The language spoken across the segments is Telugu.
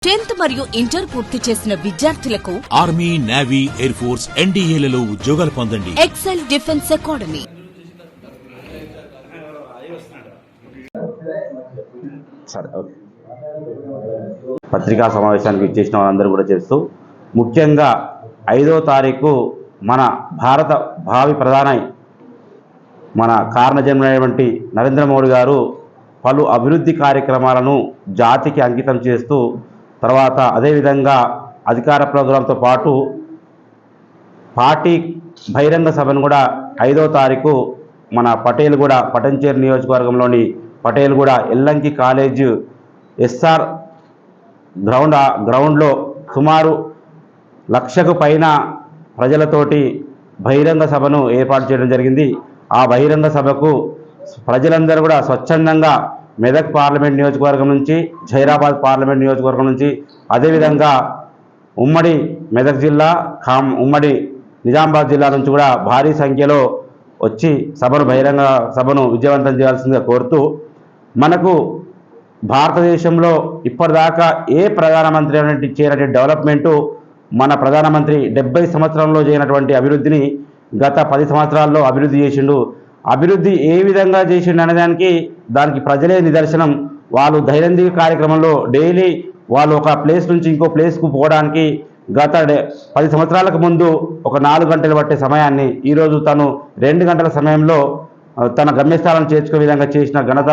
10th మరియు ఇంటర్ పూర్తి చేసిన విద్యార్థులకు ఆర్మీ, నేవీ, ఎయిర్ ఫోర్స్, ఎన్డీఏలలో ఉద్యోగాలు పొందండి. Excel Defence Academy. పత్రికా సమావేశానికి ఇచ్చేసిన వాళ్ళందరూ కూడా చేస్తూ, ముఖ్యంగా 5వ తారీఖు మన భారత భావి ప్రధాని మన కారణజన్మైనటువంటి నరేంద్ర మోడీ గారు పలు అభివృద్ధి కార్యక్రమాలను జాతికి అంకితం చేస్తూ, తర్వాత అదేవిధంగా అధికార ప్రోగ్రాంతో పాటు పార్టీ బహిరంగ సభను కూడా 5వ తారీఖు మన పటేల్గూడ పటంచేరు నియోజకవర్గంలోని పటేల్గూడ ఎల్లంకి కాలేజ్ ఎస్ఆర్ గ్రౌండ్లో సుమారు 1,00,000కు పైన ప్రజలతోటి బహిరంగ సభను ఏర్పాటు చేయడం జరిగింది. ఆ బహిరంగ సభకు ప్రజలందరూ కూడా స్వచ్ఛందంగా మెదక్ పార్లమెంట్ నియోజకవర్గం నుంచి, జైరాబాద్ పార్లమెంట్ నియోజకవర్గం నుంచి, అదేవిధంగా ఉమ్మడి మెదక్ జిల్లా, ఉమ్మడి నిజామాబాద్ జిల్లా నుంచి కూడా భారీ సంఖ్యలో వచ్చి బహిరంగ సభను విజయవంతం చేయాల్సిందిగా కోరుతూ, మనకు భారతదేశంలో ఇప్పటిదాకా ఏ ప్రధానమంత్రి చేయనటువంటి డెవలప్మెంటు మన ప్రధానమంత్రి 70 సంవత్సరంలో చేయనటువంటి అభివృద్ధిని గత 10 సంవత్సరాల్లో అభివృద్ధి చేసిండు. అభివృద్ధి ఏ విధంగా చేసిండు అనేదానికి దానికి ప్రజలే నిదర్శనం. వాళ్ళు దైనందిక కార్యక్రమంలో డైలీ వాళ్ళు ఒక ప్లేస్ నుంచి ఇంకో ప్లేస్కు పోవడానికి గత 10 సంవత్సరాలకు ముందు ఒక 4 గంటలు పట్టే సమయాన్ని ఈరోజు తను 2 గంటల సమయంలో తన గమ్యస్థానం చేర్చుకునే విధంగా చేసిన ఘనత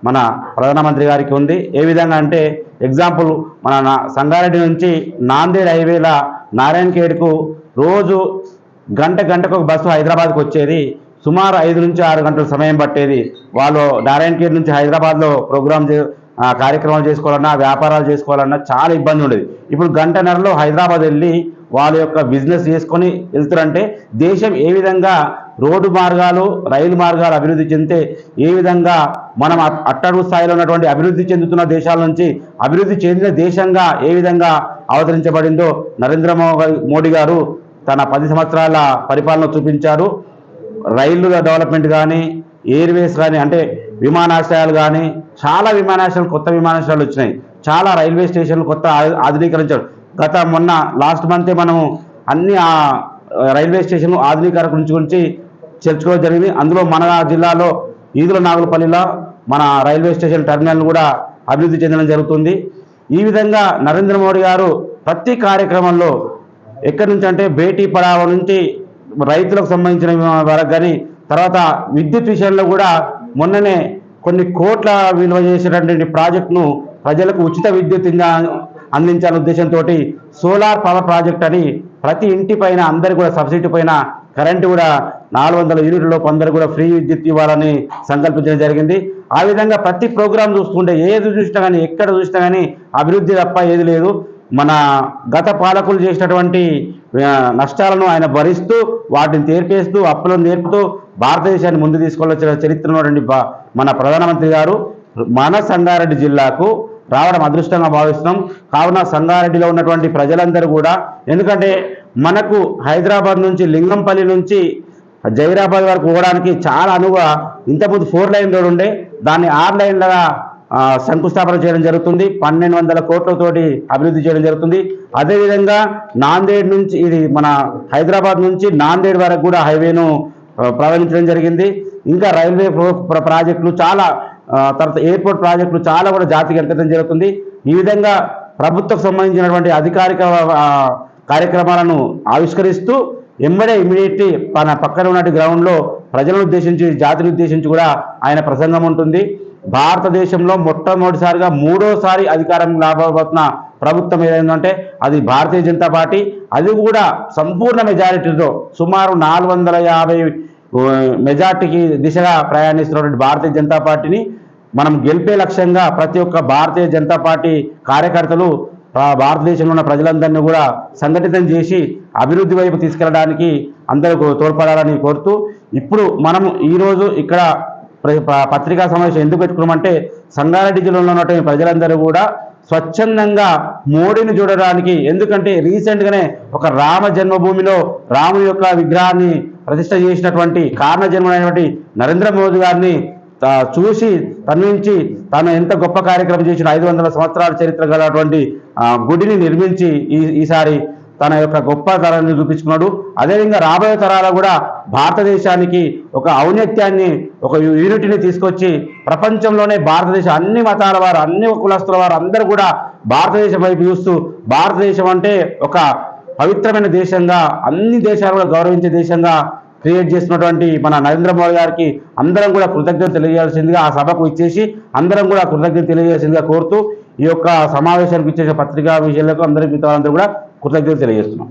మన ప్రధానమంత్రి గారికి ఉంది. ఏ విధంగా అంటే ఎగ్జాంపుల్, మన సంగారెడ్డి నుంచి నాందేడ్ హైవేల నారాయణఖేడ్కు రోజు గంటకు ఒక బస్సు హైదరాబాద్కు వచ్చేది. సుమారు 5 నుంచి 6 గంటల సమయం పట్టేది. వాళ్ళు నారాయణఖేడ్ నుంచి హైదరాబాద్లో కార్యక్రమాలు చేసుకోవాలన్నా, వ్యాపారాలు చేసుకోవాలన్నా చాలా ఇబ్బంది ఉండేది. ఇప్పుడు గంటన్నరలో హైదరాబాద్ వెళ్ళి వాళ్ళ యొక్క బిజినెస్ చేసుకొని వెళ్తారంటే దేశం ఏ విధంగా రోడ్డు మార్గాలు, రైలు మార్గాలు అభివృద్ధి చెందితే ఏ విధంగా మనం అట్టడుగు స్థాయిలో ఉన్నటువంటి అభివృద్ధి చెందుతున్న దేశాల నుంచి అభివృద్ధి చెందిన దేశంగా ఏ విధంగా అవతరించబడిందో నరేంద్ర మోడీ గారు తన 10 సంవత్సరాల పరిపాలన చూపించారు. రైళ్ల డెవలప్మెంట్ కానీ, ఎయిర్వేస్ కానీ, అంటే విమానాశ్రయాలు కానీ, చాలా విమానాశ్రయాలు, కొత్త విమానాశ్రయాలు వచ్చినాయి. చాలా రైల్వే స్టేషన్లు కొత్త ఆధునీకరించారు. మొన్న లాస్ట్ మంతే మనము అన్ని రైల్వే స్టేషన్లు ఆధునీకరణ గురించి చర్చకోవడం జరిగింది. అందులో మన జిల్లాలో ఈదుల నాగులపల్లిలో మన రైల్వే స్టేషన్ టెర్మినల్ కూడా అభివృద్ధి చెందడం జరుగుతుంది. ఈ విధంగా నరేంద్ర మోడీ గారు ప్రతి కార్యక్రమంలో ఎక్కడి నుంచి అంటే బేటీ పడావో నుంచి రైతులకు సంబంధించిన వరకు కానీ, తర్వాత విద్యుత్ విషయంలో కూడా మొన్ననే కొన్ని కోట్ల విలువ చేసేటటువంటి ప్రాజెక్టును ప్రజలకు ఉచిత విద్యుత్ అందించాలనే ఉద్దేశంతో సోలార్ పవర్ ప్రాజెక్ట్ అని ప్రతి ఇంటి పైన అందరికీ కూడా సబ్సిడీ పైన కరెంటు కూడా 400 యూనిట్లలోపు అందరూ కూడా ఫ్రీ విద్యుత్ ఇవ్వాలని సంకల్పించడం జరిగింది. ఆ విధంగా ప్రతి ప్రోగ్రాం చూసుకుంటే ఏది చూసినా కానీ, ఎక్కడ చూసినా కానీ అభివృద్ధి తప్ప ఏది లేదు. మన గత పాలకులు చేసినటువంటి నష్టాలను ఆయన భరిస్తూ, వాటిని తీర్పేస్తూ, అప్పులను నేర్పుతూ భారతదేశాన్ని ముందు తీసుకెళ్లొచ్చిన చరిత్ర ఉన్నటువంటి మన ప్రధానమంత్రి గారు మన సంగారెడ్డి జిల్లాకు రావడం అదృష్టంగా భావిస్తున్నాం. కావున సంగారెడ్డిలో ఉన్నటువంటి ప్రజలందరూ కూడా, ఎందుకంటే మనకు హైదరాబాద్ నుంచి లింగంపల్లి నుంచి జైరాబాద్ వరకు పోవడానికి చాలా అనువుగా ఇంతకుముందు 4 లైన్ రోడ్ ఉండే, దాన్ని 6 లైన్లుగా శంకుస్థాపన చేయడం జరుగుతుంది. 1,200 కోట్లతోటి అభివృద్ధి చేయడం జరుగుతుంది. అదేవిధంగా నాందేడ్ నుంచి, ఇది మన హైదరాబాద్ నుంచి నాందేడ్ వరకు కూడా హైవేను ప్రారంభించడం జరిగింది. ఇంకా రైల్వే ప్రాజెక్టులు చాలా, తర్వాత ఎయిర్పోర్ట్ ప్రాజెక్టులు చాలా కూడా జాతికి అంకితం జరుగుతుంది. ఈ విధంగా ప్రభుత్వకు సంబంధించినటువంటి అధికారిక కార్యక్రమాలను ఆవిష్కరిస్తూ ఇమ్మీడియట్లీ మన పక్కన ఉన్నటువంటి గ్రౌండ్లో ప్రజలను ఉద్దేశించి, జాతిని ఉద్దేశించి కూడా ఆయన ప్రసంగం ఉంటుంది. భారతదేశంలో మొట్టమొదటిసారిగా 3వసారి అధికారం లాభపోతున్న ప్రభుత్వం ఏదైందంటే అది భారతీయ జనతా పార్టీ. అది కూడా సంపూర్ణ మెజారిటీతో సుమారు 450 మెజార్టీకి దిశగా ప్రయాణిస్తున్నటువంటి భారతీయ జనతా పార్టీని మనం గెలిపే లక్ష్యంగా ప్రతి ఒక్క భారతీయ జనతా పార్టీ కార్యకర్తలు భారతదేశంలో ఉన్న ప్రజలందరినీ కూడా సంఘటితం చేసి అభివృద్ధి వైపు తీసుకెళ్ళడానికి అందరూ తోడ్పడాలని కోరుతూ, ఇప్పుడు మనం ఈరోజు ఇక్కడ పత్రికా సమావేశం ఎందుకు పెట్టుకున్నామంటే సంగారెడ్డి జిల్లాలో ఉన్నటువంటి ప్రజలందరూ కూడా స్వచ్ఛందంగా మోడీని చూడడానికి, ఎందుకంటే రీసెంట్గానే ఒక రామ జన్మభూమిలో రాముని యొక్క విగ్రహాన్ని ప్రతిష్ట చేసినటువంటి కారణ జన్మైనటువంటి నరేంద్ర మోదీ గారిని చూసి తన్వించి తను ఎంత గొప్ప కార్యక్రమం చేసిన 500 సంవత్సరాల చరిత్ర గలటువంటి గుడిని నిర్మించి ఈసారి తన యొక్క గొప్పతనాన్ని నిరూపించుకున్నాడు. అదేవిధంగా రాబోయే తరాలు కూడా భారతదేశానికి ఒక ఔన్నత్యాన్ని, ఒక యూనిటీని తీసుకొచ్చి ప్రపంచంలోనే భారతదేశ అన్ని మతాల వారు, అన్ని కులస్తుల వారు అందరూ కూడా భారతదేశం వైపు చూస్తూ భారతదేశం అంటే ఒక పవిత్రమైన దేశంగా, అన్ని దేశాలు కూడా గౌరవించే దేశంగా క్రియేట్ చేసినటువంటి మన నరేంద్ర మోడీ గారికి అందరం కూడా కృతజ్ఞతలు తెలియజేయాల్సిందిగా, ఆ సభకు ఇచ్చేసి అందరం కూడా కృతజ్ఞతలు తెలియజేయాల్సిందిగా కోరుతూ ఈ యొక్క సమావేశానికి ఇచ్చేసిన పత్రికా విషయాలకు అందరి మిత్రులందరూ కూడా కృతజ్ఞతలు తెలియజేస్తున్నాం.